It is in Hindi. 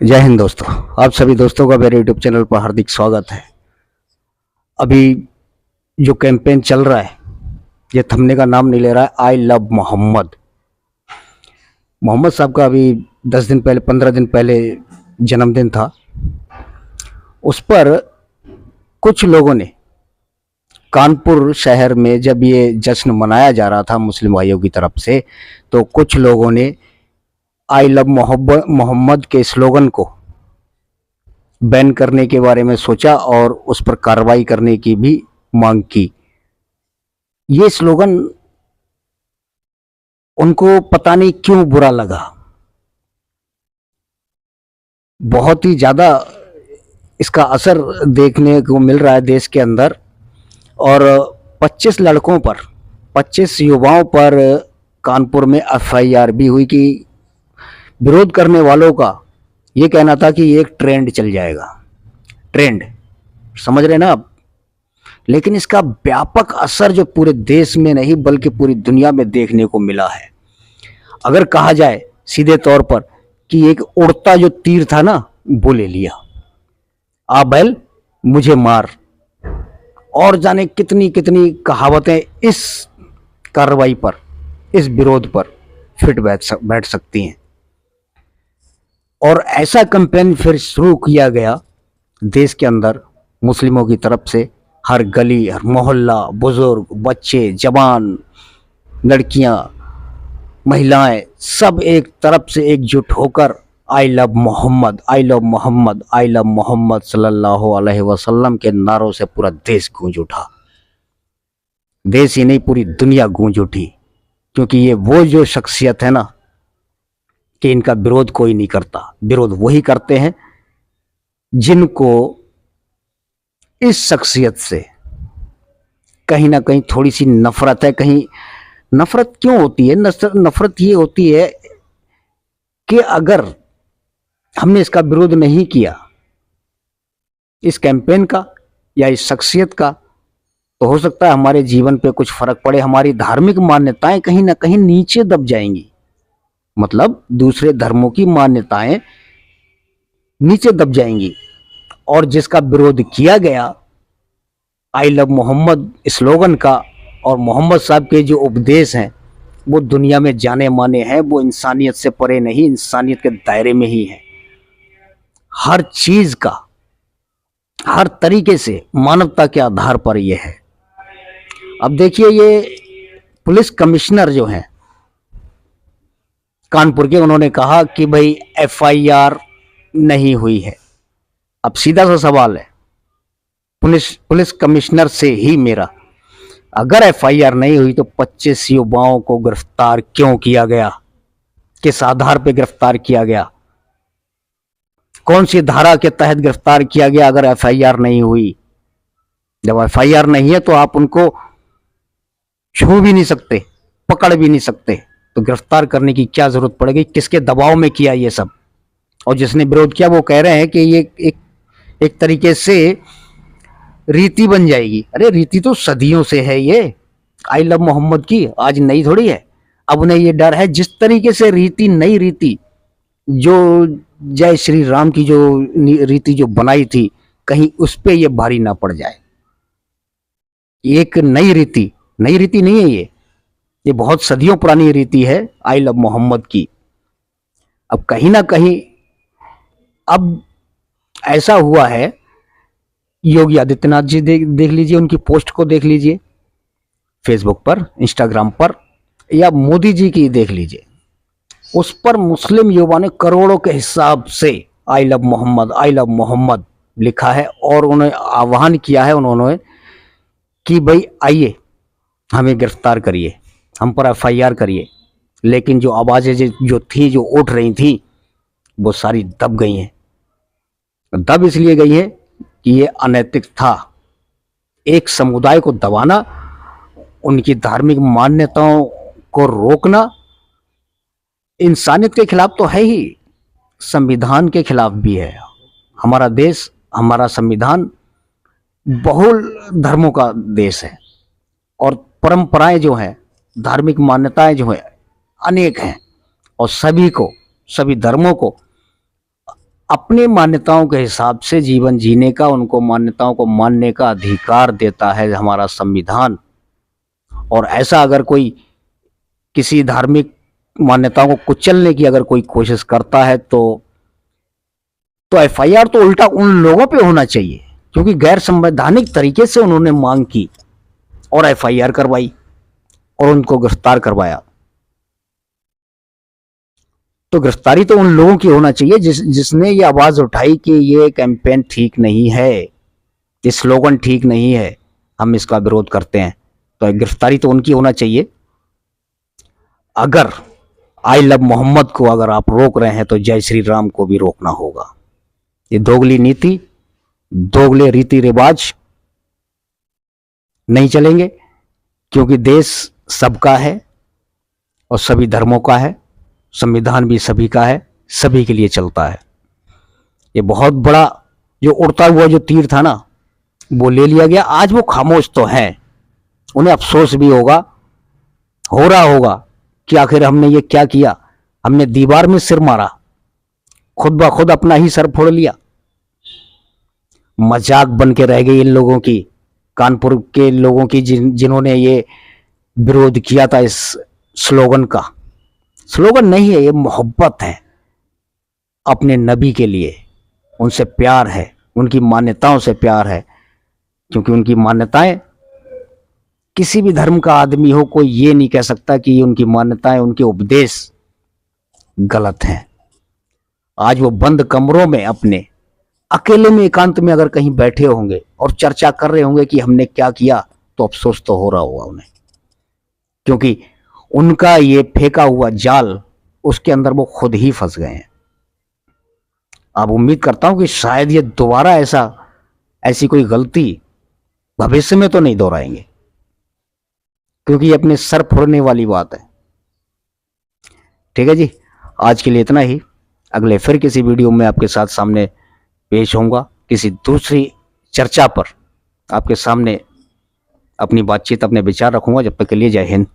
जय हिंद दोस्तों। आप सभी दोस्तों का मेरे यूट्यूब चैनल पर हार्दिक स्वागत है। अभी जो कैंपेन चल रहा है ये थमने का नाम नहीं ले रहा है। आई लव मोहम्मद। मोहम्मद साहब का अभी 10 दिन पहले 15 दिन पहले जन्मदिन था। उस पर कुछ लोगों ने कानपुर शहर में जब ये जश्न मनाया जा रहा था मुस्लिम भाइयों की तरफ से, तो कुछ लोगों ने आई लव मोहम्मद के स्लोगन को बैन करने के बारे में सोचा और उस पर कार्रवाई करने की भी मांग की। ये स्लोगन उनको पता नहीं क्यों बुरा लगा। बहुत ही ज्यादा इसका असर देखने को मिल रहा है देश के अंदर। और 25 लड़कों पर, 25 युवाओं पर कानपुर में एफआईआर भी हुई कि विरोध करने वालों का ये कहना था कि एक ट्रेंड चल जाएगा। ट्रेंड समझ रहे ना आप। लेकिन इसका व्यापक असर जो पूरे देश में नहीं बल्कि पूरी दुनिया में देखने को मिला है। अगर कहा जाए सीधे तौर पर कि एक उड़ता जो तीर था ना वो ले लिया, आ बैल मुझे मार, और जाने कितनी कितनी कहावतें इस कार्रवाई पर, इस विरोध पर फिट बैठ सकती हैं। और ऐसा कैंपेन फिर शुरू किया गया देश के अंदर मुस्लिमों की तरफ से। हर गली, हर मोहल्ला, बुजुर्ग, बच्चे, जवान, लड़कियां, महिलाएं सब एक तरफ से एकजुट होकर I love Mohammad, I love Mohammad, I love Mohammad सल्लल्लाहु अलैहि वसल्लम के नारों से पूरा देश गूंज उठा। देश ही नहीं पूरी दुनिया गूंज उठी। क्योंकि ये वो जो शख्सियत है ना कि इनका विरोध कोई नहीं करता। विरोध वही करते हैं जिनको इस शख्सियत से कहीं ना कहीं थोड़ी सी नफरत है। कहीं नफरत क्यों होती है? नफरत ये होती है कि अगर हमने इसका विरोध नहीं किया, इस कैंपेन का या इस शख्सियत का, तो हो सकता है हमारे जीवन पे कुछ फर्क पड़े। हमारी धार्मिक मान्यताएं कहीं ना कहीं नीचे दब जाएंगी। मतलब दूसरे धर्मों की मान्यताएं नीचे दब जाएंगी। और जिसका विरोध किया गया आई लव मोहम्मद स्लोगन का, और मोहम्मद साहब के जो उपदेश हैं वो दुनिया में जाने माने हैं। वो इंसानियत से परे नहीं, इंसानियत के दायरे में ही है। हर चीज का, हर तरीके से मानवता के आधार पर यह है। अब देखिए, ये पुलिस कमिश्नर जो हैं कानपुर के, उन्होंने कहा कि भाई एफआईआर नहीं हुई है। अब सीधा सा सवाल है पुलिस कमिश्नर से ही मेरा, अगर एफआईआर नहीं हुई तो 25 युवाओं को गिरफ्तार क्यों किया गया? किस आधार पर गिरफ्तार किया गया? कौन सी धारा के तहत गिरफ्तार किया गया अगर एफआईआर नहीं हुई? जब एफआईआर नहीं है तो आप उनको छू भी नहीं सकते, पकड़ भी नहीं सकते, तो गिरफ्तार करने की क्या जरूरत पड़ेगी? किसके दबाव में किया ये सब? और जिसने विरोध किया वो कह रहे हैं कि ये एक तरीके से रीति बन जाएगी। अरे रीति तो सदियों से है ये आई लव मोहम्मद की, आज नई थोड़ी है। अब उन्हें ये डर है जिस तरीके से रीति, नई रीति जो जय श्री राम की जो रीति जो बनाई थी, कहीं उस पे ये भारी ना पड़ जाए। एक नई रीति नहीं है ये बहुत सदियों पुरानी रीति है आई लव मोहम्मद की। अब कहीं ना कहीं अब ऐसा हुआ है, योगी आदित्यनाथ जी देख लीजिए, उनकी पोस्ट को देख लीजिए फेसबुक पर, इंस्टाग्राम पर, या मोदी जी की देख लीजिए, उस पर मुस्लिम युवा ने करोड़ों के हिसाब से I love Mohammad, I love Mohammad लिखा है। और उन्हें आह्वान किया है उन्होंने कि भाई आइए हमें गिरफ्तार करिए, हम पर एफआईआर करिए। लेकिन जो आवाजें जो थी, जो उठ रही थी, वो सारी दब गई हैं। दब इसलिए गई है कि ये अनैतिक था। एक समुदाय को दबाना, उनकी धार्मिक मान्यताओं को रोकना इंसानियत के खिलाफ तो है ही, संविधान के खिलाफ भी है। हमारा देश, हमारा संविधान बहुल धर्मों का देश है और परंपराएं जो हैं, धार्मिक मान्यताएं जो हैं अनेक हैं, और सभी धर्मों को अपनी मान्यताओं के हिसाब से जीवन जीने का, उनको मान्यताओं को मानने का अधिकार देता है हमारा संविधान। और ऐसा अगर कोई किसी धार्मिक मान्यताओं को कुचलने की अगर कोई कोशिश करता है तो एफआईआर तो उल्टा उन लोगों पे होना चाहिए, क्योंकि गैर संवैधानिक तरीके से उन्होंने मांग की और एफआईआर करवाई और उनको गिरफ्तार करवाया। तो गिरफ्तारी तो उन लोगों की होना चाहिए जिसने ये आवाज उठाई कि ये कैंपेन ठीक नहीं है, ये स्लोगन ठीक नहीं है, हम इसका विरोध करते हैं। तो गिरफ्तारी तो उनकी होना चाहिए। अगर आई लव मोहम्मद को अगर आप रोक रहे हैं तो जय श्री राम को भी रोकना होगा। ये दोगली नीति, दोगले रीति रिवाज नहीं चलेंगे, क्योंकि देश सबका है और सभी धर्मों का है, संविधान भी सभी का है, सभी के लिए चलता है। ये बहुत बड़ा जो उड़ता हुआ जो तीर था ना, वो ले लिया गया। आज वो खामोश तो है, उन्हें अफसोस भी होगा, हो रहा होगा कि आखिर हमने ये क्या किया, हमने दीवार में सिर मारा, खुद ब खुद अपना ही सर फोड़ लिया। मजाक बन के रह गई इन लोगों की, कानपुर के लोगों की जिन्होंने ये विरोध किया था इस स्लोगन का। स्लोगन नहीं है, ये मोहब्बत है अपने नबी के लिए, उनसे प्यार है, उनकी मान्यताओं से प्यार है। क्योंकि उनकी मान्यताएं, किसी भी धर्म का आदमी हो, कोई ये नहीं कह सकता कि उनकी मान्यताएं, उनके उपदेश गलत हैं। आज वो बंद कमरों में अपने अकेले में एकांत में अगर कहीं बैठे होंगे और चर्चा कर रहे होंगे कि हमने क्या किया, तो अफसोस तो हो रहा होगा उन्हें, क्योंकि उनका ये फेंका हुआ जाल, उसके अंदर वो खुद ही फंस गए हैं। अब उम्मीद करता हूं कि शायद ये दोबारा ऐसी कोई गलती भविष्य में तो नहीं दोहराएंगे, क्योंकि ये अपने सर फोड़ने वाली बात है। ठीक है जी, आज के लिए इतना ही। अगले फिर किसी वीडियो में आपके साथ सामने पेश होऊंगा, किसी दूसरी चर्चा पर आपके सामने अपनी बातचीत, अपने विचार रखूंगा। जब तक के लिए जय हिंद।